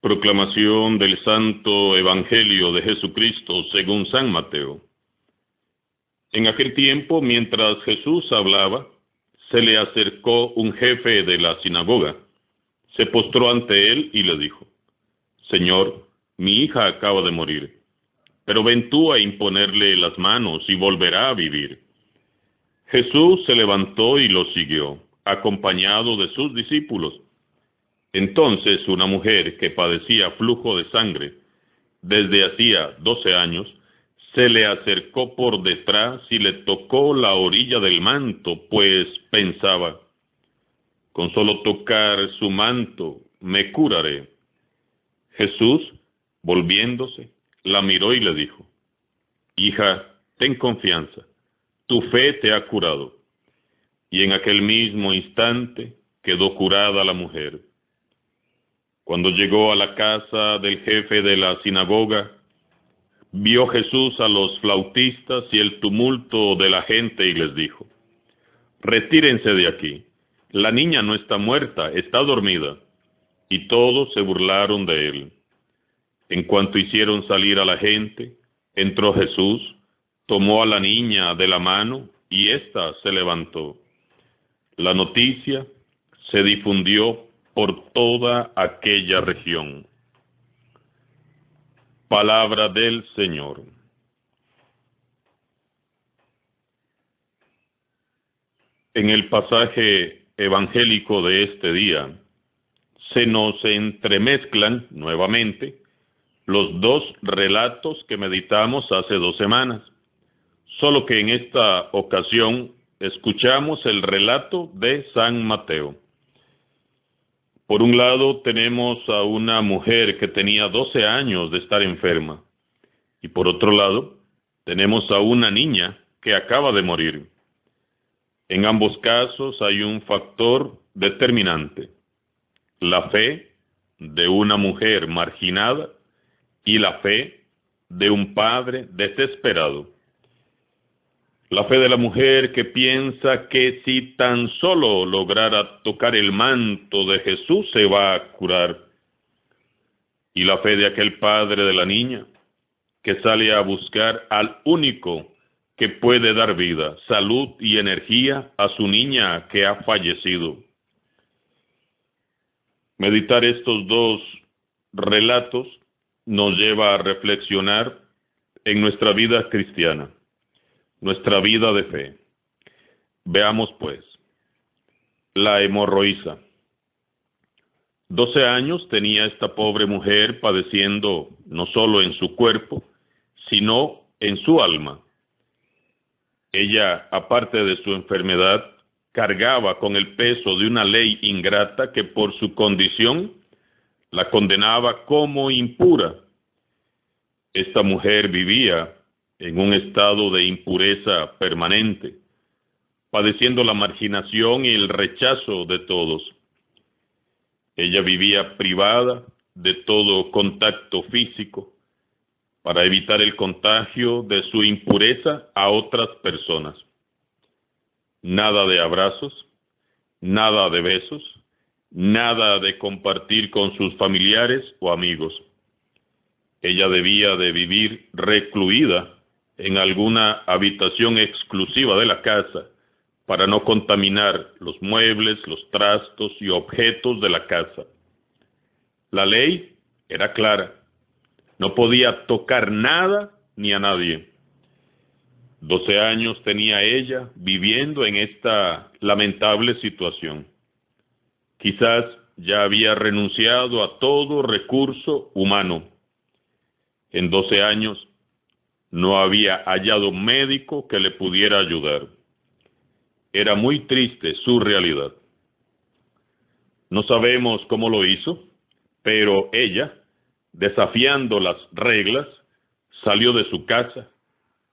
Proclamación del Santo Evangelio de Jesucristo según San Mateo. En aquel tiempo, mientras Jesús hablaba, se le acercó un jefe de la sinagoga. Se postró ante él y le dijo: Señor, mi hija acaba de morir, pero ven tú a imponerle las manos y volverá a vivir. Jesús se levantó y lo siguió, acompañado de sus discípulos. Entonces una mujer que padecía flujo de sangre desde hacía 12 años, se le acercó por detrás y le tocó la orilla del manto, pues pensaba: con solo tocar su manto me curaré. Jesús, volviéndose, la miró y le dijo: Hija, ten confianza, tu fe te ha curado. Y en aquel mismo instante quedó curada la mujer. Cuando llegó a la casa del jefe de la sinagoga, vio Jesús a los flautistas y el tumulto de la gente y les dijo: Retírense de aquí, la niña no está muerta, está dormida. Y todos se burlaron de él. En cuanto hicieron salir a la gente, entró Jesús, tomó a la niña de la mano y ésta se levantó. La noticia se difundió por toda aquella región. Palabra del Señor. En el pasaje evangélico de este día, se nos entremezclan nuevamente los dos relatos que meditamos hace 2 semanas, solo que en esta ocasión escuchamos el relato de San Mateo. Por un lado tenemos a una mujer que tenía 12 años de estar enferma, y por otro lado tenemos a una niña que acaba de morir. En ambos casos hay un factor determinante: la fe de una mujer marginada y la fe de un padre desesperado. La fe de la mujer que piensa que si tan solo lograra tocar el manto de Jesús se va a curar. Y la fe de aquel padre de la niña que sale a buscar al único que puede dar vida, salud y energía a su niña que ha fallecido. Meditar estos dos relatos nos lleva a reflexionar en nuestra vida cristiana, nuestra vida de fe. Veamos pues, la hemorroísa. 12 años tenía esta pobre mujer padeciendo no solo en su cuerpo, sino en su alma. Ella, aparte de su enfermedad, cargaba con el peso de una ley ingrata que por su condición la condenaba como impura. Esta mujer vivía en un estado de impureza permanente, padeciendo la marginación y el rechazo de todos. Ella vivía privada de todo contacto físico para evitar el contagio de su impureza a otras personas. Nada de abrazos, nada de besos, nada de compartir con sus familiares o amigos. Ella debía de vivir recluida en alguna habitación exclusiva de la casa para no contaminar los muebles, los trastos y objetos de la casa. La ley era clara: no podía tocar nada ni a nadie. 12 años tenía ella viviendo en esta lamentable situación. Quizás ya había renunciado a todo recurso humano. En 12 años no había hallado médico que le pudiera ayudar. Era muy triste su realidad. No sabemos cómo lo hizo, pero ella, desafiando las reglas, salió de su casa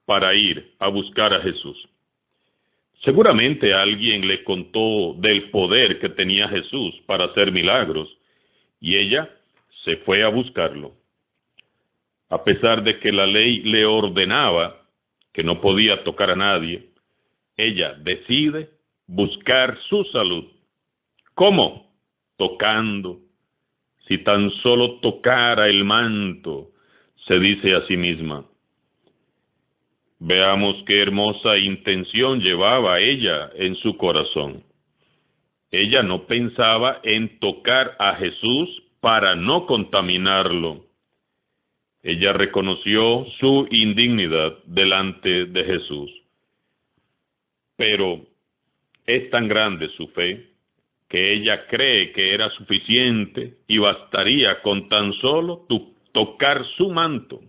para ir a buscar a Jesús. Seguramente alguien le contó del poder que tenía Jesús para hacer milagros, y ella se fue a buscarlo. A pesar de que la ley le ordenaba que no podía tocar a nadie, ella decide buscar su salud. ¿Cómo? Tocando, si tan solo tocara el manto, se dice a sí misma. Veamos qué hermosa intención llevaba ella en su corazón. Ella no pensaba en tocar a Jesús para no contaminarlo. Ella reconoció su indignidad delante de Jesús. Pero es tan grande su fe que ella cree que era suficiente y bastaría con tan solo tocar su manto.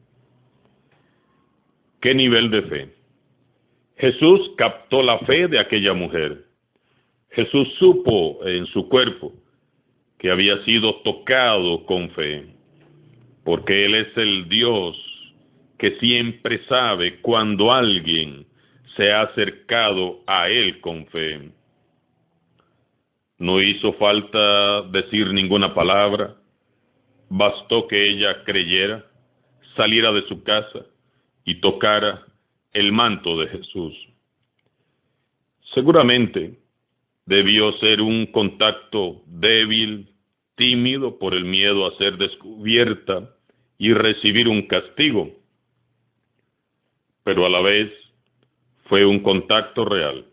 ¿Qué nivel de fe? Jesús captó la fe de aquella mujer. Jesús supo en su cuerpo que había sido tocado con fe, porque Él es el Dios que siempre sabe cuando alguien se ha acercado a Él con fe. No hizo falta decir ninguna palabra, bastó que ella creyera, saliera de su casa y tocara el manto de Jesús. Seguramente debió ser un contacto débil, tímido por el miedo a ser descubierta y recibir un castigo, pero a la vez fue un contacto real.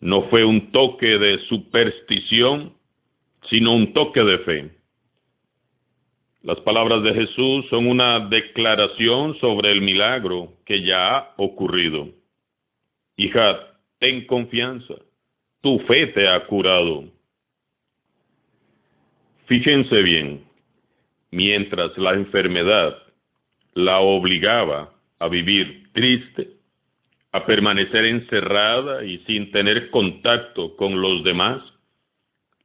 No fue un toque de superstición, sino un toque de fe. Las palabras de Jesús son una declaración sobre el milagro que ya ha ocurrido. Hija, ten confianza, tu fe te ha curado. Fíjense bien, mientras la enfermedad la obligaba a vivir triste, a permanecer encerrada y sin tener contacto con los demás,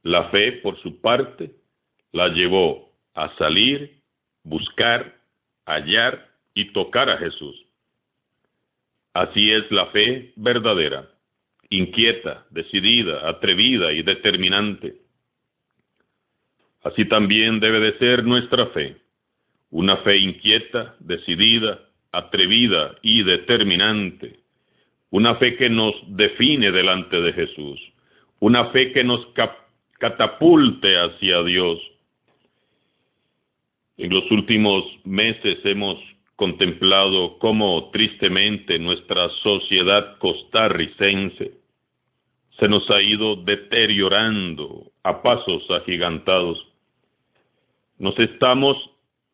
la fe, por su parte, la llevó a salir, buscar, hallar y tocar a Jesús. Así es la fe verdadera, inquieta, decidida, atrevida y determinante. Así también debe de ser nuestra fe, una fe inquieta, decidida, atrevida y determinante. Una fe que nos define delante de Jesús. Una fe que nos catapulte hacia Dios. En los últimos meses hemos contemplado cómo tristemente nuestra sociedad costarricense se nos ha ido deteriorando a pasos agigantados. Nos estamos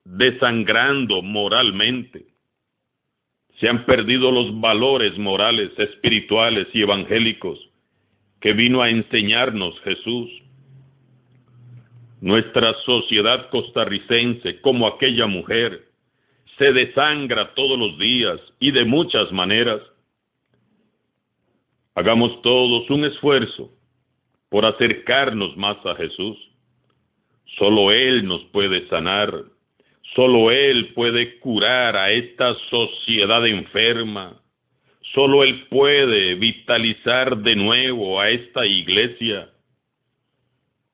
desangrando moralmente. Se han perdido los valores morales, espirituales y evangélicos que vino a enseñarnos Jesús. Nuestra sociedad costarricense, como aquella mujer, se desangra todos los días y de muchas maneras. Hagamos todos un esfuerzo por acercarnos más a Jesús. Solo Él nos puede sanar. Solo Él puede curar a esta sociedad enferma. Solo Él puede vitalizar de nuevo a esta iglesia.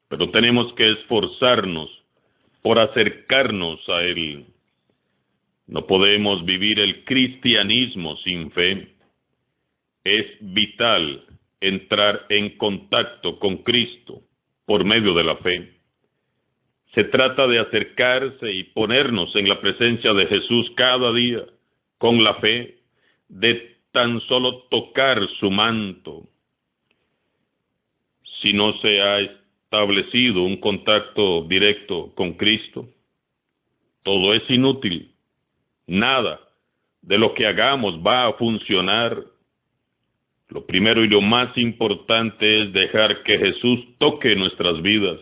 Pero tenemos que esforzarnos por acercarnos a Él. No podemos vivir el cristianismo sin fe. Es vital entrar en contacto con Cristo por medio de la fe. Se trata de acercarse y ponernos en la presencia de Jesús cada día, con la fe, de tan solo tocar su manto. Si no se ha establecido un contacto directo con Cristo, todo es inútil. Nada de lo que hagamos va a funcionar. Lo primero y lo más importante es dejar que Jesús toque nuestras vidas.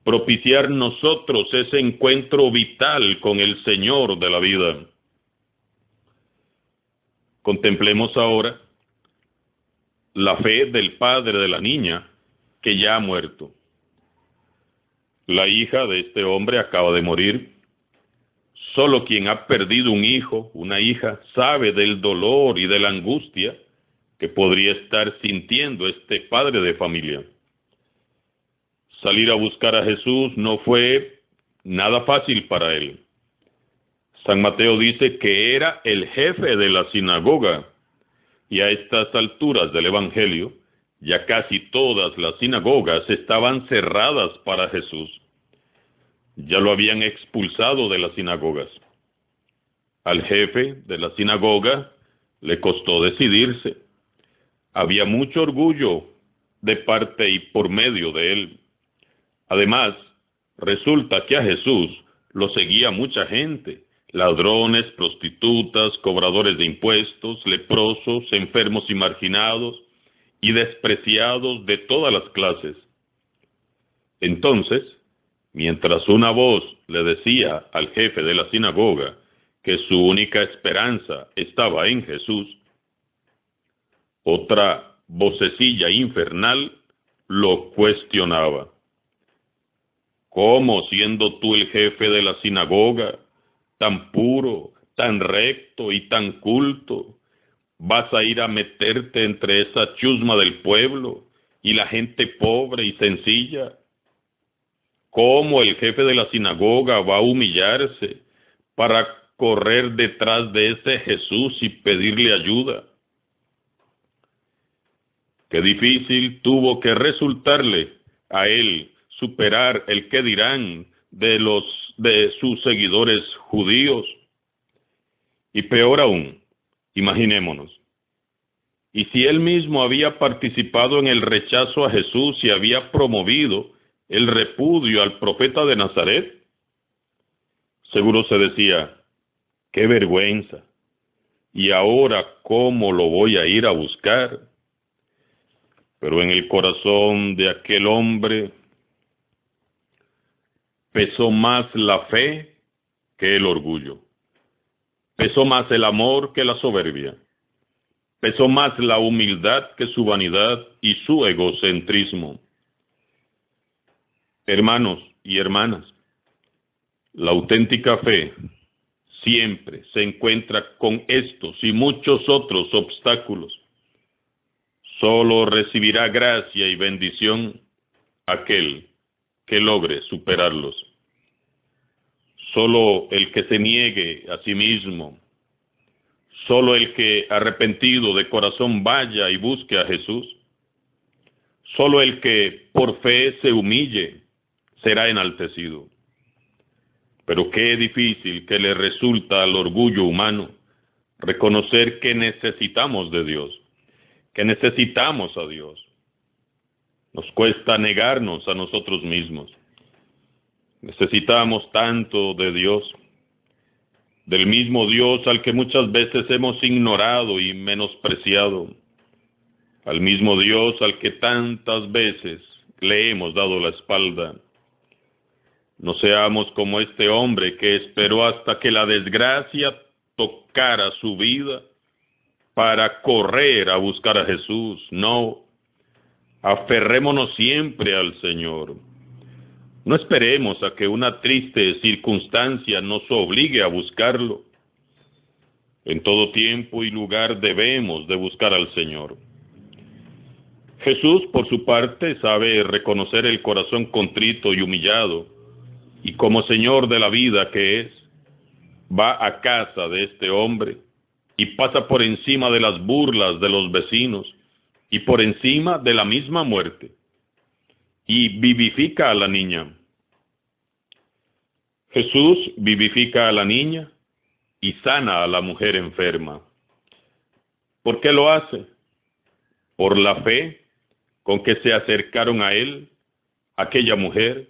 Propiciar nosotros ese encuentro vital con el Señor de la vida. Contemplemos ahora la fe del padre de la niña que ya ha muerto. La hija de este hombre acaba de morir. Solo quien ha perdido un hijo, una hija, sabe del dolor y de la angustia que podría estar sintiendo este padre de familia. Salir a buscar a Jesús no fue nada fácil para él. San Mateo dice que era el jefe de la sinagoga, y a estas alturas del Evangelio, ya casi todas las sinagogas estaban cerradas para Jesús. Ya lo habían expulsado de las sinagogas. Al jefe de la sinagoga le costó decidirse. Había mucho orgullo de parte y por medio de él. Además, resulta que a Jesús lo seguía mucha gente: ladrones, prostitutas, cobradores de impuestos, leprosos, enfermos y marginados, y despreciados de todas las clases. Entonces, mientras una voz le decía al jefe de la sinagoga que su única esperanza estaba en Jesús, otra vocecilla infernal lo cuestionaba. ¿Cómo, siendo tú el jefe de la sinagoga, tan puro, tan recto y tan culto, vas a ir a meterte entre esa chusma del pueblo y la gente pobre y sencilla? ¿Cómo el jefe de la sinagoga va a humillarse para correr detrás de ese Jesús y pedirle ayuda? Qué difícil tuvo que resultarle a él superar el qué dirán de sus seguidores judíos. Y peor aún, imaginémonos, y si él mismo había participado en el rechazo a Jesús y había promovido el repudio al profeta de Nazaret, seguro se decía: qué vergüenza, y ahora ¿cómo lo voy a ir a buscar? Pero en el corazón de aquel hombre pesó más la fe que el orgullo, pesó más el amor que la soberbia, pesó más la humildad que su vanidad y su egocentrismo. Hermanos y hermanas, la auténtica fe siempre se encuentra con estos y muchos otros obstáculos. Solo recibirá gracia y bendición aquel que logre superarlos. Solo el que se niegue a sí mismo, solo el que arrepentido de corazón vaya y busque a Jesús, solo el que por fe se humille será enaltecido. Pero qué difícil que le resulta al orgullo humano reconocer que necesitamos de Dios, que necesitamos a Dios. Nos cuesta negarnos a nosotros mismos. Necesitamos tanto de Dios, del mismo Dios al que muchas veces hemos ignorado y menospreciado, al mismo Dios al que tantas veces le hemos dado la espalda. No seamos como este hombre que esperó hasta que la desgracia tocara su vida para correr a buscar a Jesús. No, aferrémonos siempre al Señor. No esperemos a que una triste circunstancia nos obligue a buscarlo. En todo tiempo y lugar debemos de buscar al Señor. Jesús, por su parte, sabe reconocer el corazón contrito y humillado, y como Señor de la vida que es, va a casa de este hombre y pasa por encima de las burlas de los vecinos y por encima de la misma muerte, y vivifica a la niña. Jesús vivifica a la niña y sana a la mujer enferma. ¿Por qué lo hace? Por la fe con que se acercaron a él aquella mujer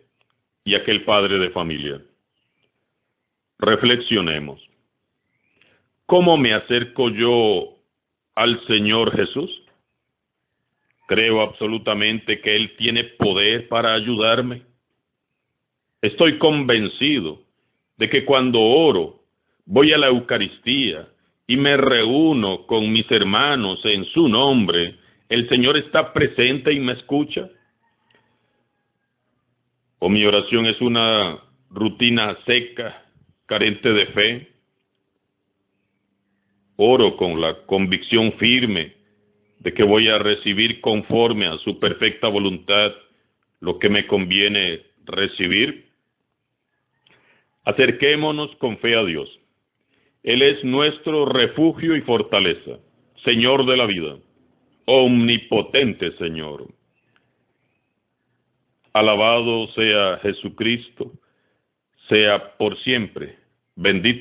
y aquel padre de familia. Reflexionemos. ¿Cómo me acerco yo al Señor Jesús? Creo absolutamente que Él tiene poder para ayudarme. Estoy convencido de que cuando oro, voy a la Eucaristía y me reúno con mis hermanos en su nombre, ¿el Señor está presente y me escucha? ¿O mi oración es una rutina seca, carente de fe? Oro con la convicción firme de que voy a recibir conforme a su perfecta voluntad lo que me conviene recibir. Acerquémonos con fe a Dios. Él es nuestro refugio y fortaleza, Señor de la vida, omnipotente Señor. Alabado sea Jesucristo, sea por siempre. Bendito